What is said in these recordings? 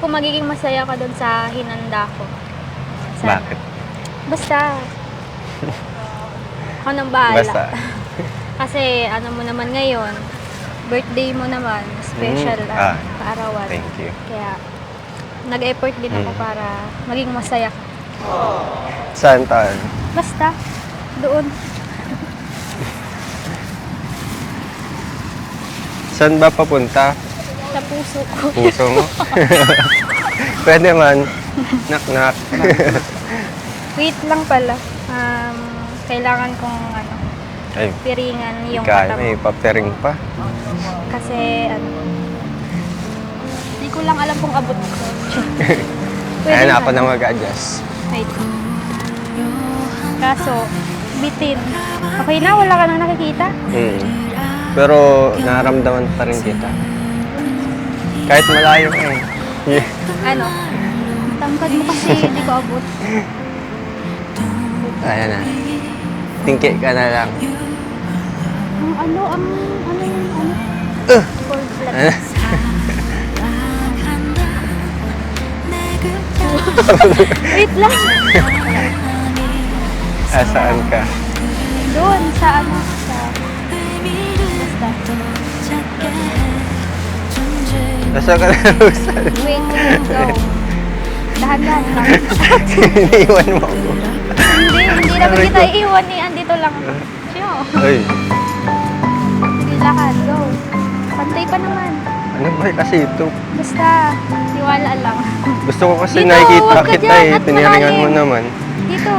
kung magiging masaya ka doon sa hinanda ko. Bakit? Basta. Ako nang bahala. Basta. Kasi ano mo naman ngayon, birthday mo naman, special kaarawan. Thank you. Kaya nag-effort din ako para maging masaya ka. Saan tayo? Basta, doon. Saan ba papunta? Sa puso ko. Puso mo? Pwede man. Knock-knock. Wait lang pala. Kailangan kong Ay, piringan yung kaya mata may mo. papering pa. Kasi hindi ko lang alam kung abot ko. Ayan ako ba? na mag-adjust. Wait. Kaso, bitin. Okay na? Wala ka nang nakikita? Pero nararamdaman pa rin kita. Kahit malayo eh. Yeah. Ano? Tangkad mo kasi hindi ko abot. Ayan na. Tingki ka na lang. Ang cold blood. Wait lang. Saan ka? Doon, sa sa... Basta. Nasa ka na usan? Wait, go. Dahan-dahan lang. Iniiwan mo ako. Hindi naman kita iiwan ni andito lang. Siyo. Ay, Sige, lakad, go. Pantay pa naman. ano ba kasi ito? Basta, tiwala lang. Gusto ko kasi Dito, nakikita huwag ka kita dyan, eh. at Tiniringan mo malalim. naman. Dito.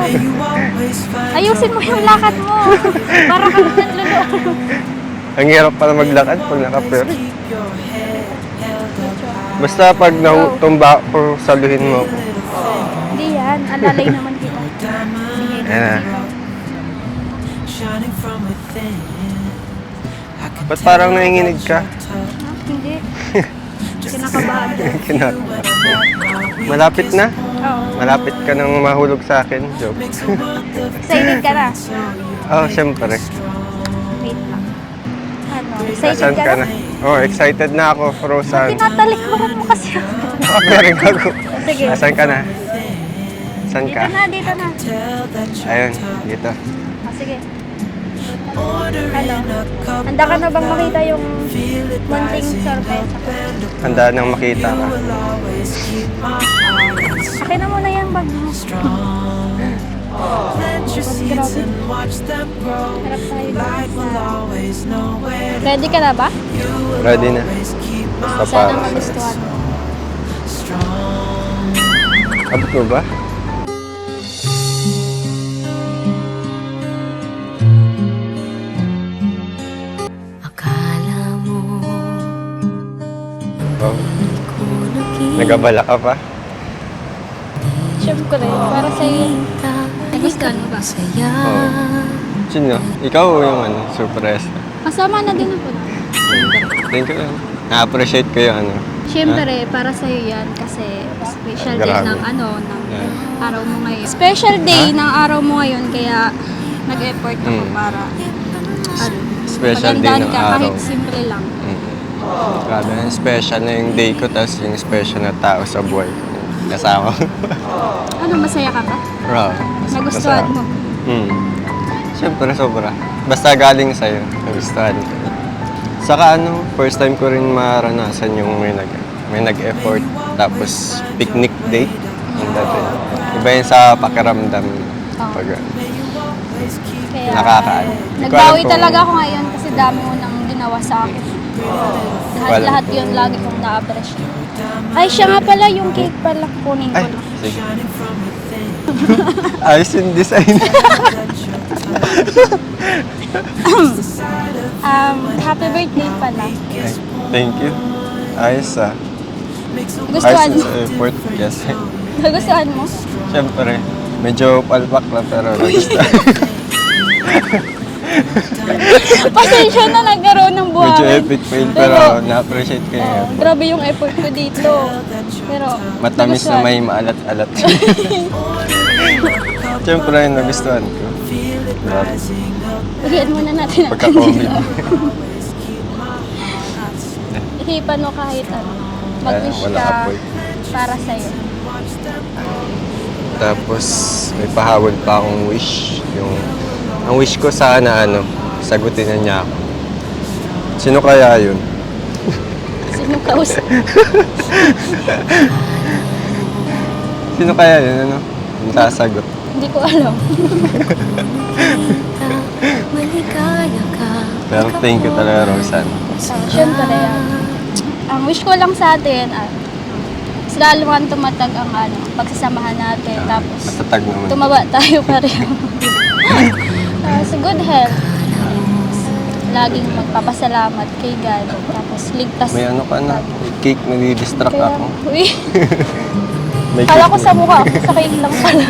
Ayusin mo yung lakad mo. Para kang nanlulo. Ang hirap pala maglakad pag naka-per. Basta pag natumba ko, saluhin mo ako. Hindi yan. Alalay naman kita. Sige. Ayan na. Ba't parang nanginginig ka? Hindi. Kinakabahan ko. Malapit na? Oo. Malapit ka nang mahulog sa akin. Joke. Excited ka na? Oh, syempre. Wait lang. Ano? Nasaan Excited ka na? Oh, excited na ako, Rosan. Tinatalikuran mo kasi. Nakapering ako. Sige. Nasaan ka na? Saan Dito ka? na, dito na. Ayun, dito. Sige. Ano? Handa ka na bang makita yung munting sorpresa? Handa nang makita ka. Akin na muna yung bag mo. Grabe. Harap tayo sa... Ready ka na ba? Ready na. Basta Sana para. magustuhan mo. Abot mo ba? Akala mo Oh, ko nakita nagabala ka pa? Siyempre, para sa'yo. Nagustuhan mo ba? saya. Oo. Sino? Ikaw o yung surprise? Kasama na din ako na. Thank you lang. Na-appreciate ko yung Siyempre, para sa'yo yan kasi special day Grabe. ng araw mo ngayon. Special day ng araw mo ngayon kaya nag-effort ako para Special day magandaan ng ka araw. kahit simple lang. Grabe, special na yung day ko, tapos yung special na tao sa buhay ko. Kasama ko. Ano, masaya ka ba? Bro, Nagustuhan mo? Siyempre, sobra. Basta galing sa'yo, nagustuhan ko. Saka first time ko rin maranasan yung may nag-effort, tapos picnic date. Ang dati. Iba yun sa pakiramdam. Pag, Kaya nakakaano. Hindi ko alam nagbawi kung- talaga ako ngayon kasi dami mo nang ginawa sa akin. Lahat yun lagi kong na-appreciate. Ay, siya nga pala, yung cake pala kunin ko Ay, na. sige. Ayos yung design. Happy birthday pala. Thank you. Ayos ah. Gustuhan Ayos mo? sa effort. Yes. Nagustuhan mo? Siyempre, medyo palpak lang pero nagustuhan. Pasensya na nagkaroon ng buhangin. Medyo epic fail pero na-appreciate ko yung effort. Grabe yung effort ko dito. Pero, Matamis na nagustuhan. may maalat-alat. Siyempre, nagustuhan ko. Grabe. Bigyan muna natin ang Pagka-COVID. Ihipan mo kahit ano. Mag-wish Wala ka. apoy. para sa'yo. Tapos, may pahabol pa akong wish. Ang wish ko sana, sagutin na niya ako. Sino kaya yun? Sino kausap? Sino kaya yun, Yung sasagot. Hindi ko alam. Pero thank you talaga, Roxanne. Siyempre, ang wish ko lang sa atin, lalo tumatag ang pagsasamahan natin. Tapos, Matatag naman. tumaba tayo pareho. Sa good health. Laging magpapasalamat kay God. Tapos, ligtas. May ka na. Cake, nadi-distract Kaya, ako. uy, May kala ko cake sa na. mukha, sa cake lang pala.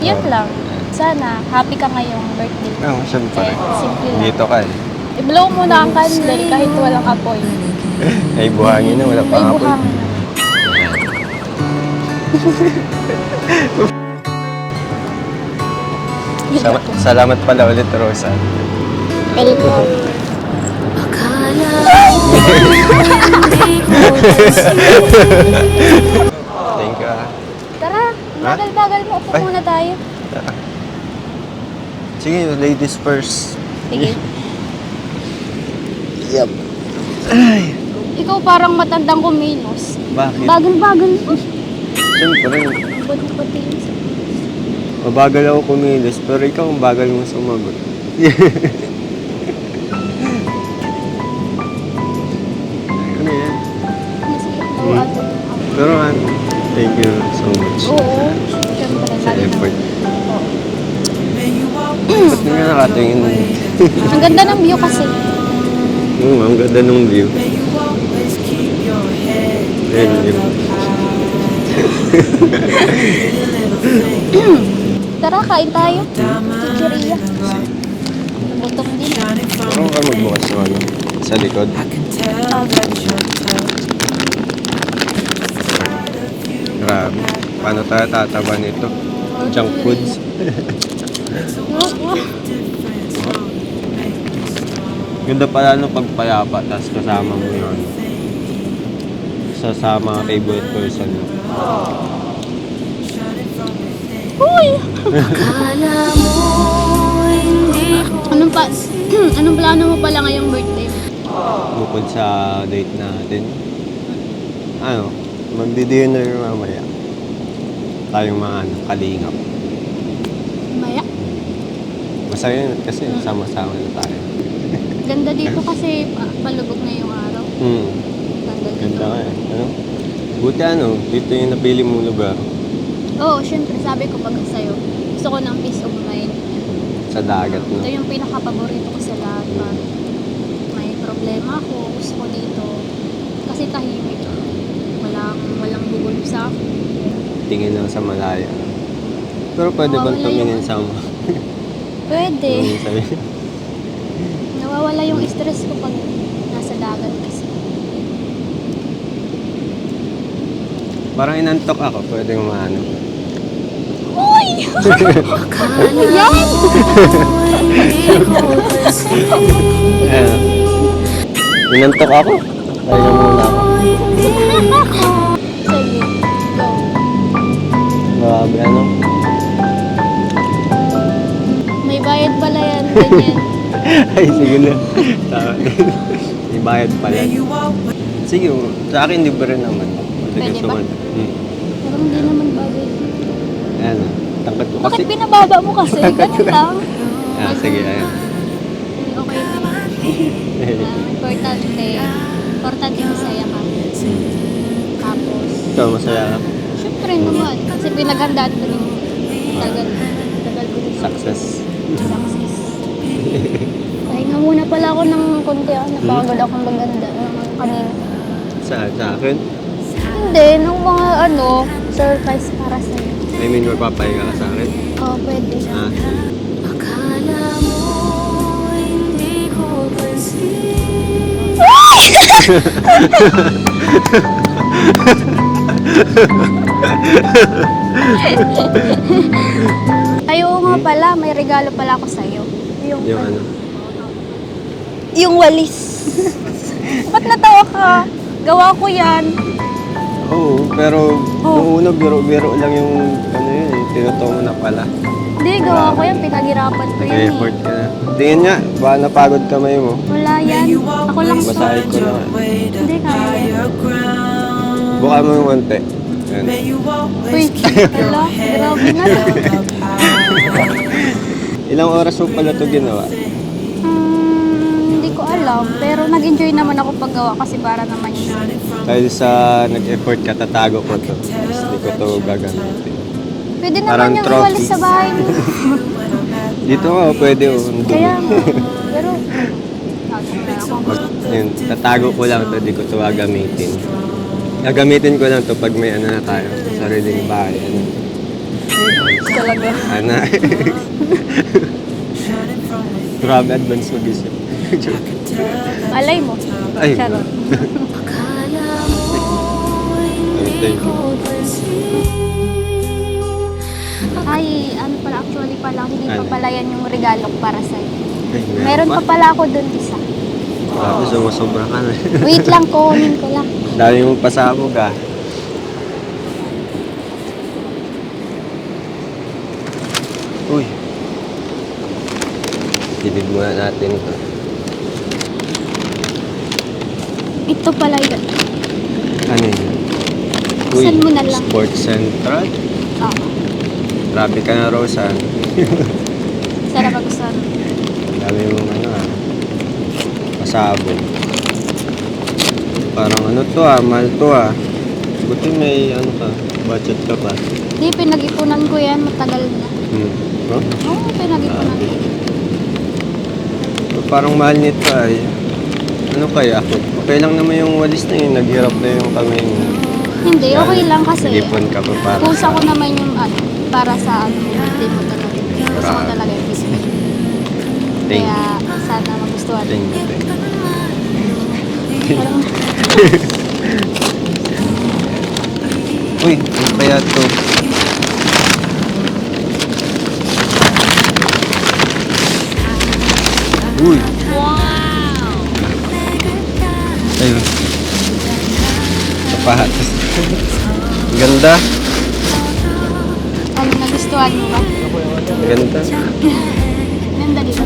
Yun lang. Sana, happy ka ngayong birthday. Oo, syempre. Simple lang. Dito ka I-blow mo na ang candle kahit walang apoy. Ay, buhangin na. Wala pa May apoy. buhangin na. Salamat pala ulit, Roxanne. Welcome. Thank you, Tara, bagal-bagal mo. Upo Ay. muna tayo. Sige, ladies first. Sige. Yup. Ikaw parang matandang kumilos. Bakit? Bagal-bagal mo. Siyempre, Pati yun sa... mabagal ako kumilos, pero ikaw ang bagal mo sumagot. Ano yan? Sige, bawaan mo. Pero thank you so much Oo. Siyempre, sa lagi effort. naman. Ba't nga nakatingin? Ang ganda ng view kasi. Oo, ang ganda ng view. Ayan yun. Tara, kain tayo. Chichiria. Gutom din. Parang ka magbukas ng sa likod. Grabe. Paano tayo tataba nito? Junk foods. Ganda pala nung pagpayapa, tapos kasama mo yun. Sasama favorite person mo. Uy! Anong plano mo pala ngayong birthday? Bukod sa date natin. Magdi-dinner mamaya. Tayong mga kalingap. Maya. Masaya yun kasi sama-sama na tayo. Ganda dito kasi palubog na yung araw. Ganda dito. Ganda ka Buti dito yung napili mong lugar. Oo, syempre sabi ko pag sa'yo, gusto ko ng peace of mind. Sa dagat, no? Ito yung pinaka-paborito ko sa lahat. May problema ako, gusto ko dito. Kasi tahimik. Walang gugulo sa akin. Tingin lang sa malaya. Pero pwede bang Mawawala tumingin yung- sa Pwede. sabi? Nawawala yung stress ko pag nasa dagat kasi. Parang inantok ako. Pwede maano. Uy! Yan! Inantok ako. Kaya muna ako. Sige, go. Grabe, May bayad pala yan, ganyan. Ay, sige na. Tama. May bayad pala. Sige, sa akin libre naman. Pwede gusto ba? mo. Parang hindi naman bagay. Ayan, tangkad ko Bakit kasi. binababa mo kasi? Ganun lang. Sige, ayan. Okay lang. Importante masaya ka. Tapos, Ikaw, masaya ka. syempre naman. Kasi pinaghandaan ko rin. Tagal ko rin. Success. Success. Pahinga muna pala ako ng konti. Napagod akong maganda kanina. Sa akin? Hindi, nung mga surprise para sa'yo. I mean, magpapahinga ka sa akin? Oo, pwede. Ay, oo nga pala, may regalo pala ako sa'yo. Yung Yung walis. Ba't natawa ka? Gawa ko yan. Oo, pero nung una biro-biro lang yung ano yun eh, tinuto mo na pala. Hindi, gawa ko yan. Pinaghirapan ko yan eh. Nag-effort ka na. Tingin nga, baka napagod kamay mo. Wala yan. Ako lang to. Basahin ko lang. Hindi, kaya. Buka mo yung konti. Yan. Uy, wala. Grabe na. Ilang oras mo pala ito ginawa? Hindi ko alam. Pero nag-enjoy naman ako paggawa kasi para naman yun. Dahil sa nag-effort ka, tatago ko to. Tapos di ko to gagamitin. Pwede Parang naman yung trophy. iwalis sa bahay mo. Dito nga, pwede oh. Kaya nga. Pero, Yun, tatago ko lang to, di ko to gagamitin. Gagamitin ko lang to pag may ano na tayo, sariling bahay. Ano. talaga. Ano? Grabe advance mag-isip. Malay mo. Ay. Charot. Thank you. Ay, ano pala, actually pala, hindi pa Ano? pala yan yung regalo ko para sa'yo. Ay, Meron pa pala ako dun isa. Grabe, sumusobra ka na. Wait lang, kunin ko lang. Dami mong pasabog ah. Uy. Tibig muna natin ito. Ito pala yun. Ano yun? Saan mo na lang? Sports Central. Oo. Grabe ka na, Rosan. Sana magustuhan. Dami mong ano ah. Pasabog. Parang ano to ah, mahal to ah. Buti may ano ka, budget ka pa. Hindi, pinag-ipunan ko yan. Matagal na. No? Oo, pinag-ipunan ko. Parang mahal nito ay. Ano kaya? Okay lang naman yung walis na yun. Naghirap na yung kamay mo. Hindi, okay lang kasi. Nilipon ka pa para. Kusa ko naman yung ano, para sa ano, hindi mo talaga. Gusto ko talaga yung business. Thank you. Kaya sana magustuhan. Thank you. Thank you. Parang, Uy, ano kaya to? Uy. wow! Ayun. Kapahatas. Ganda. Ano, nagustuhan mo ba? Ganda. Ganda dito.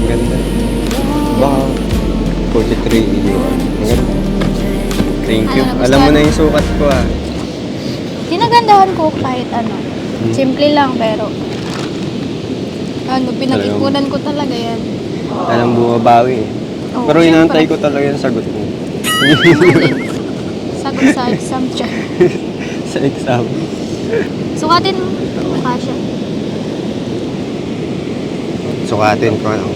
Ganda. Baka 43 yun. Ganda. Thank you. Ano, Alam mo na yung sukat ko ah. Ginagandahan ko kahit ano. Simple lang pero ano, pinag-ipunan ko talaga yan. Alam bumabawi eh. Oo, Pero inaantay syempre. ko talaga yung sagot mo. Sagot sa exam siya. Sa exam. Sukatin mo. Kasha. Sukatin ko ano.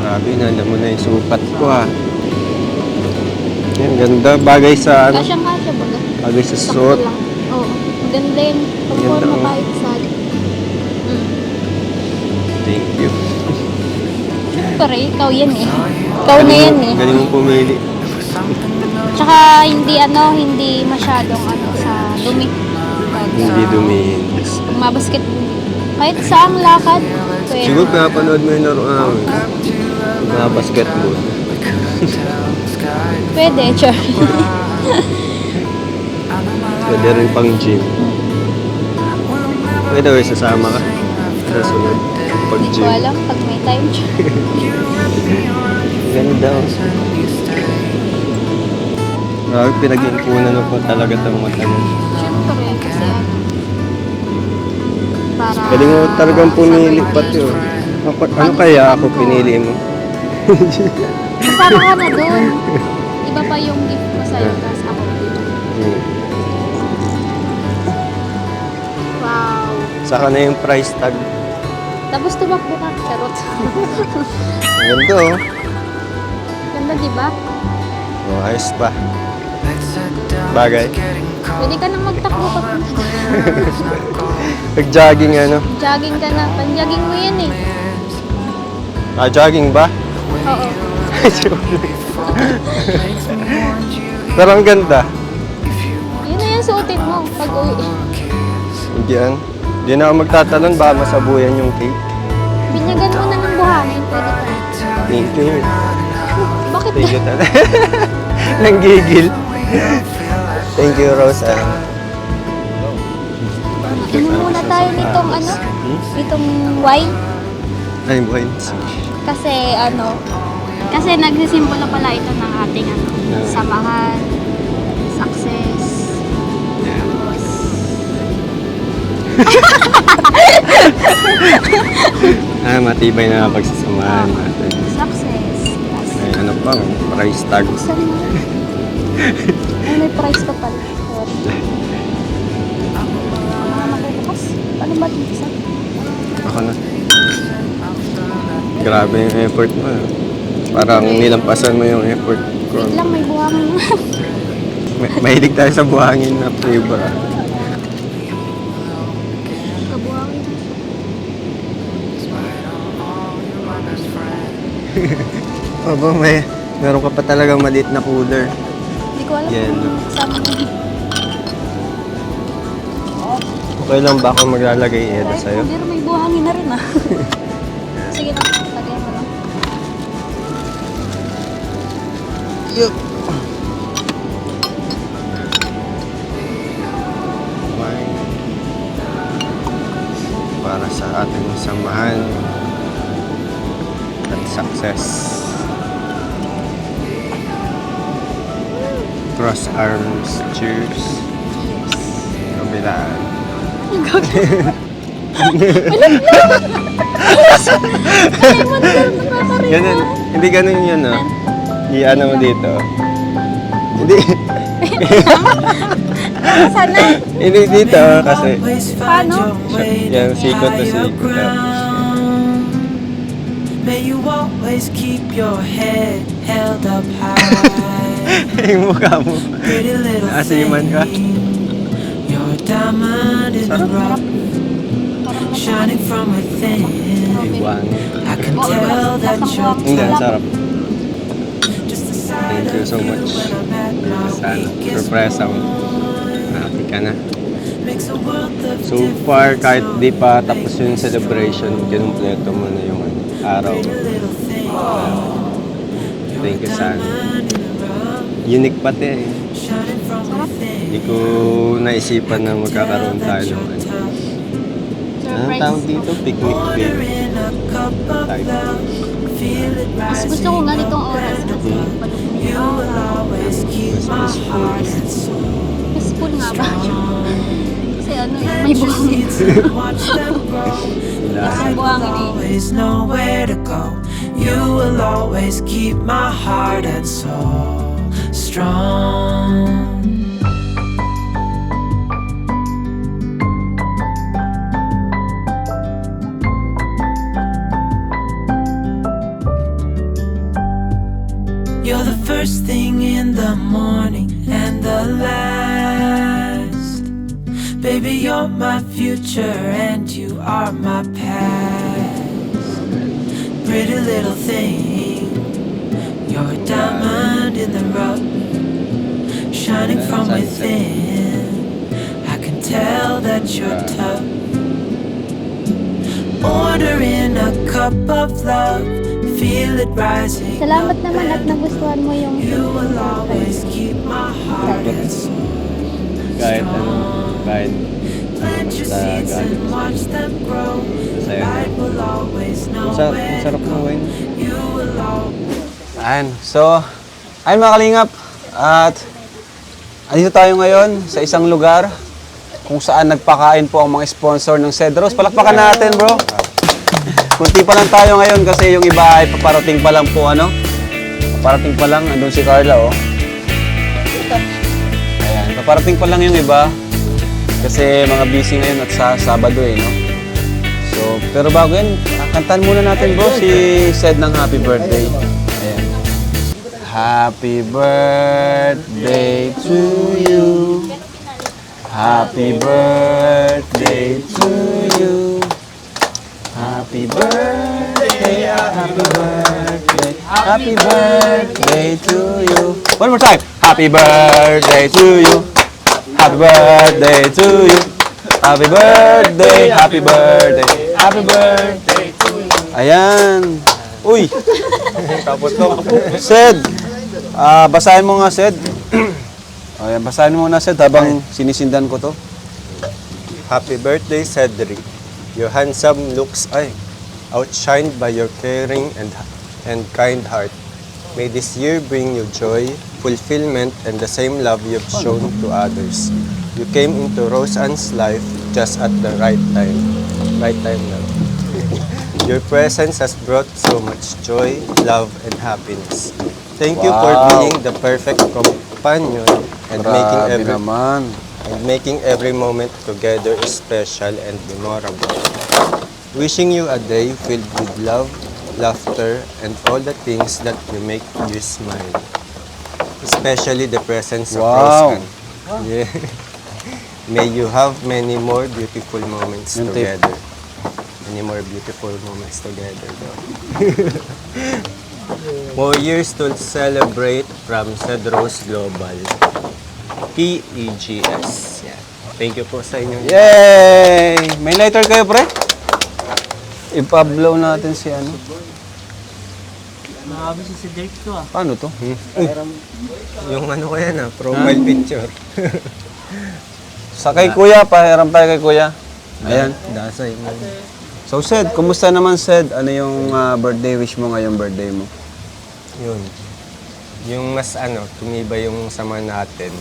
Grabe, alam mo na yung sukat ko ah. Yan, ganda. Bagay sa ano. Kasyang-kasya baga. Bagay sa Sakto suot. lang. Oo. Ganda yun. Ganda, Pag-forma oh. kahit sa... Thank you. Siyempre, ikaw yan eh. Ikaw na yan eh. Galing mong pumili. Tsaka hindi masyadong sa dumi. Hindi dumihin. Pag mabasketball. Kahit saang lakad, pwede. Siguro pinapanood mo yung laro namin. Mga basketball. Pwede, sure. Pwede rin pang gym. Pwede ba sasama ka? Sa sunod. Pag Hindi ko gym. alam pag may time. Ganda. Grabe, pinag-iimpunan mo po talaga itong mata mo. Siyempre, kasi para... Galing mo talagang pumili pati oh. Ano kaya ako pinili mo? Kasama ka na doon. Iba pa yung gift ko sa'yo, tapos ako dito. Wow. Saka na yung price tag. Tapos tumakbo ka. Charot. Ang ganda oh. Ganda, di ba? Oh, ayos pa. Bagay. Pwede ka nang magtakbo papunta doon. Nag-jogging ano? Jogging ka na. Pan-jogging mo yan eh. Ah, jogging ba? Oo. Pero ang ganda. Yun na yan suotin mo pag uwi. Hindi yan. Hindi na ako magtatalon, baka masabuyan yung cake. Binyagan mo na ng buhangin, pwede pa. Thank you. Bakit Thank you talaga. Nanggigil. Thank you, Rosa. Inom muna tayo nitong ano? Itong wine. Ay, wines. Kasi nagsisimbolo pala ito ng ating samahan, success. Matibay na pagsasamahan natin. Success. May ano pa, price tag. Saan mo? Ay, may price pa pala. Sorry. Mabubukas. Paano ba dito sa? Ako na. Grabe yung effort mo. Parang nilampasan mo yung effort ko. Wait lang, may buhangin na. Mahilig tayo sa buhangin na flavor. Kabuhangin na. Aba, meron ka pa talagang maliit na cooler. Hindi ko alam Yan. kung saan mo. Okay lang ba ako maglalagay ito sa'yo? Pero may buhangin na rin ah. Sige na, lagay mo lang. Yup. Wine. Para sa ating samahan at success. Cross arms, cheers. Kabilaan. Ganun. Hindi ganun yun, no? I-ano mo dito. Hindi. Sana? Hindi dito, kasi. Paano? Yan, sikot to sikot. May you always keep your head held up high. Yung mukha mo. Pretty little Asiman ka. You're a diamond in the rough, shining from within. Iwan. I can tell that you're Hindi, ang sarap. just the sight Thank you so much. when I'm at my Sana. weakest Surpresa mo. Happy ka na. makes a world of So far, kahit di pa tapos yung celebration, kinumpleto mo na yung araw. little thing. Thank you, sana. Unique pati eh. Shining from within. Hindi ko naisipan na magkakaroon tayo ng ano. Anong tawag dito? Picnic Order day. in a cup of love. Feel it Mas gusto ko ganitong oras kasi malungkot. You will always keep my heart and soul. Peaceful nga ba? Kasi may buhangin. Watch them grow. Ang buhangin eh. Always know where to go. You will always keep my heart and soul strong. You're the first thing in the morning and the last. Baby, you're my future and you are my past. Pretty little thing, you're a diamond in the rough, shining from within. I can tell that you're tough. Order in a cup of love, feel it rising. Salamat naman at nagustuhan mo yung You will always keep my heart and soul. Kahit ano, kahit Plant your seeds and watch them grow. Light will always know where to sarap ng go. wine. You will always. Ayan. So, ayun mga kalingap. At andito tayo ngayon sa isang lugar kung saan nagpakain po ang mga sponsor ng Cedros. Palakpakan natin, bro. Kunti pa lang tayo ngayon kasi yung iba ay paparating pa lang po, ano? Paparating pa lang. Andun si Carla, oh. Ayan. Paparating pa lang yung iba. Kasi mga busy ngayon at sa Sabado, eh, no? So, pero bago yan, kantahan muna natin, bro, si Sed ng Happy Birthday. Ayan. Happy birthday to you. Happy birthday to you. Happy birthday, happy birthday, happy birthday to you. One more time. Happy birthday to you. Happy birthday to you. Happy birthday, happy birthday, happy birthday to you. Ayan. Uy! Tapos to. Sed! Basahin mo nga, Sed. Ayan, basahin mo na, Sed, habang sinisindan ko to. Happy birthday, Cedric. Your handsome looks outshined by your caring and kind heart. May this year bring you joy, fulfillment, and the same love you've shown to others. You came into Roseanne's life just at the right time. Right time now. Your presence has brought so much joy, love, and happiness. Thank you for Wow. being the perfect companion and Grabe naman. making every moment together special and memorable. Wishing you a day filled with love, laughter, and all the things that will make you smile. Especially the presence of Wow. Roseanne. Yeah. May you have many more beautiful moments Yung tape. together. Many more beautiful moments together. Though. More years to celebrate from Cedros Global. PEGS. Yeah. Thank you po sa inyo. Yay! May lighter kayo, pre? Ipablow natin si ano. Nakakabis si Cedric to ah. Paano to? Yung ano ko yan profile picture. Sa kay kuya, pahiram tayo kay kuya. Ayan. Dasay mo. So, Sed, kumusta naman, Sed? Ano yung birthday wish mo ngayong birthday mo? Yun. Yung mas tumibay yung sama natin.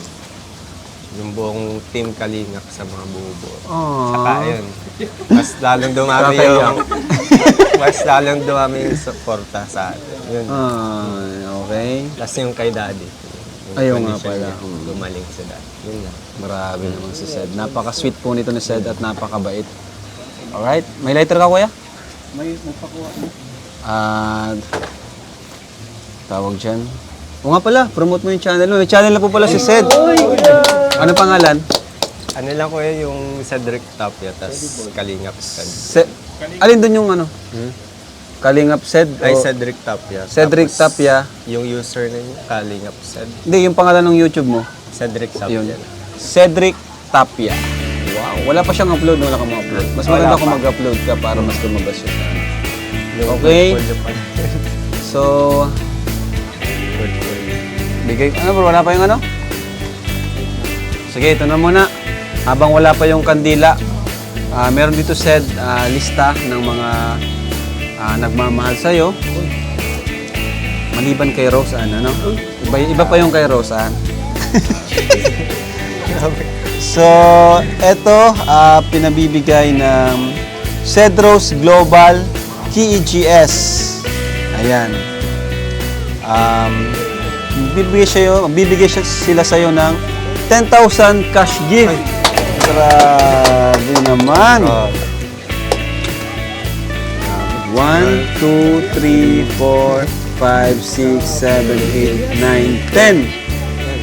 Yung buong team Kalingap sa mga bubo. Saka yun, mas lalong dumami yung mas lalong dumami yung suporta sa atin. Yun. Okay. Plus yung kay Daddy. Ayaw nga condition pala. niya, gumaling si Daddy. Yun lang. Marami naman si Sed. Napaka-sweet po nito ni Sed at napakabait. Alright. May lighter ka, kuya? May nagpakuha mo. At tawag dyan. O nga pala, promote mo yung channel mo. May channel na po pala si Sed. Ano pangalan? Ano lang ko yung Cedric Tapia, tas Kalingap Sed. Alin doon yung ano? Kalingap Sed? Ay, o Cedric Tapia. Cedric Tapos, Tapia. Yung username niya, Kalingap Sed. Hindi, yung pangalan ng YouTube mo. Cedric Tapia. Yun. Cedric Tapia. Wow. Wala pa siyang upload, wala kang upload. Mas maganda kung mag-upload ka para mas lumabas yun. Yung Okay. portfolio pa. So, Portfolio. bigay, ano bro, wala pa yung ano? Sige, ito na muna. Habang wala pa yung kandila, meron dito Sed lista ng mga nagmamahal sa'yo. Maliban kay Roseanne, ano? Iba pa yung kay Roseanne. So, eto, pinabibigay ng Cedros Global KEGS. Ayan. Bibigay sila sa'yo ng 10,000 cash gift. Grabe naman. 1, 2, 3, 4, 5, 6, 7, 8, 9, 10.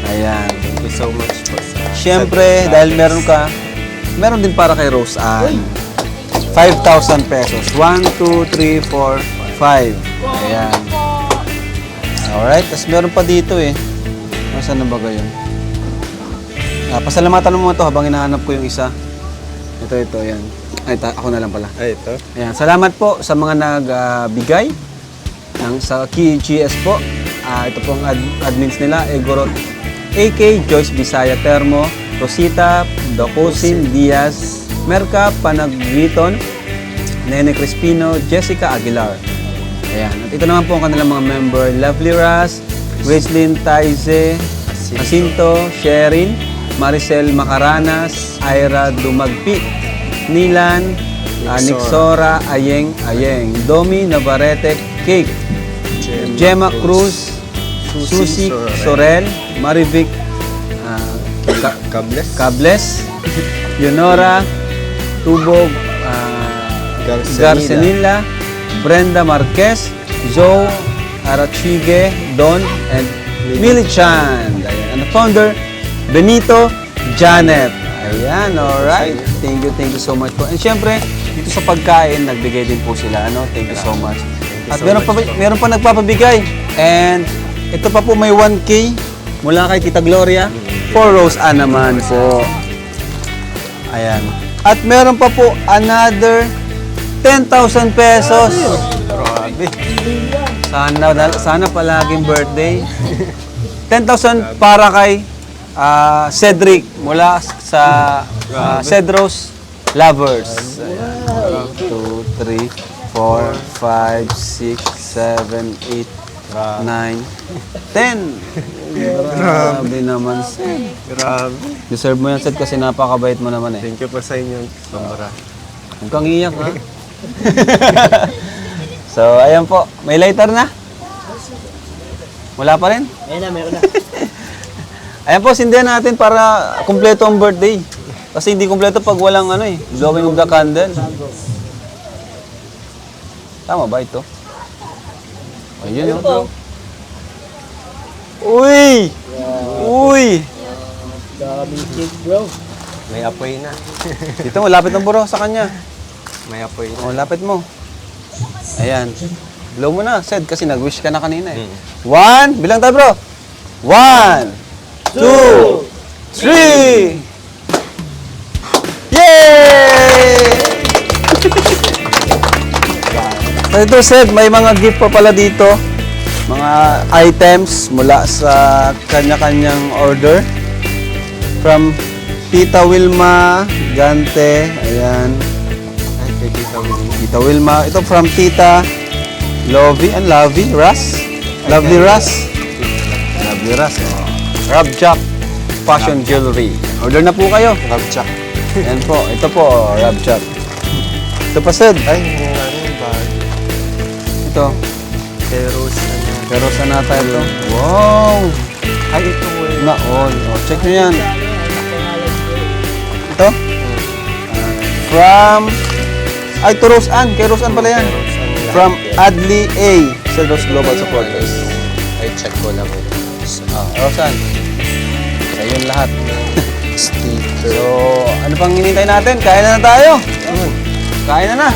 Ayan. Thank you so much po. Siyempre, dahil meron din para kay Roseanne. 5,000 pesos. 1, 2, 3, 4, 5. Ayan. Alright, tapos meron pa dito eh. Nasaan na ba yun? Pasalamatan mo ito habang hinahanap ko yung isa. Ito, yan. Ay, ako na lang pala. Ay, ito. Ayan, salamat po sa mga nagbigay sa KGS po. Ito pong admins nila, Egorot AK, Joyce Bisaya Termo, Rosita Docosin Diaz, Merca Panagriton, Nene Crispino, Jessica Aguilar. Ayan. At ito naman po ang kanilang mga member, Lovely Ras, Gracelyn Taize, Jacinto, Sherin, Maricel Macaranas, Ira Dumagpi, Nilan, Nixora Ayeng, Domi Navarrete Cake, Gemma Cruz, Susie Sorel, Marivic Cables, Leonora Tubog Garcenilla, Brenda Marquez, Zoe Arachige, Don, and Millie Chan. Ayan. And the founder, Benito Janet. Ayan, alright. Thank you so much po. And syempre, dito sa pagkain, nagbigay din po sila. Thank you so much. At meron pa nagpapabigay. And ito pa po may 1K mula kay Tita Gloria for Roseanne naman po. Ayan. At meron pa po another 10,000 pesos. Grabe. Sana palaging birthday. 10,000 para kay Cedric mula sa Cedros Lovers. 1, 2, 3, 4, 5, 6, 7, 8, 9, 10. Grabe naman, Sed. Grabe. Deserve mo yan, Sed, kasi napakabait mo naman eh. Thank you po sa inyo. Sobra. Huwag kang iyak, ha? So, ayan po. May lighter na? Wala pa rin? Ayun na, meron na. Ayan po, sindihan natin para kumpleto ang birthday. Kasi hindi kumpleto pag walang blowing of the candle. Tama ba ito? Ayun, bro. Uy! Uy! Daming cake, bro. May apoy na. Dito mo, lapit ng buro sa kanya. May apoy na. O, lapit mo. Ayan. Blow mo na, Sed, kasi nag-wish ka na kanina eh. 1, bilang tayo, bro. 1, 2, 3! Yay! So ito, Sed, may mga gift pa pala dito. Mga items mula sa kanya-kanyang order. From Tita Wilma Gante. Ayan. Ay, kay Tita Wilma. Tita Wilma. Ito from Tita Lovey and Lovey Ras. Lovely Ras. Lovely Ras. Oh. Rob Jack Fashion Jewelry. Order na po kayo. Rob Jack. Yan po. Ito po, Rob Jack. Ito pa, Sed. Ay, yung ano, bag. Ito. Kay Rose, ano. Pero saan na tayo ito? Wow! Ay, ito po eh. Naon. Oh, check nyo yan. Ito? From... Ay, to Rose Ann. Kay Rose Ann pala yan. Rose, ano lang. From Adley A. Cedros Global Supporters. Ay, check ko lang. Rose Ann. Sa yun lahat. Sticker. So, ano pang hinintay natin? Kain na tayo. Kain na.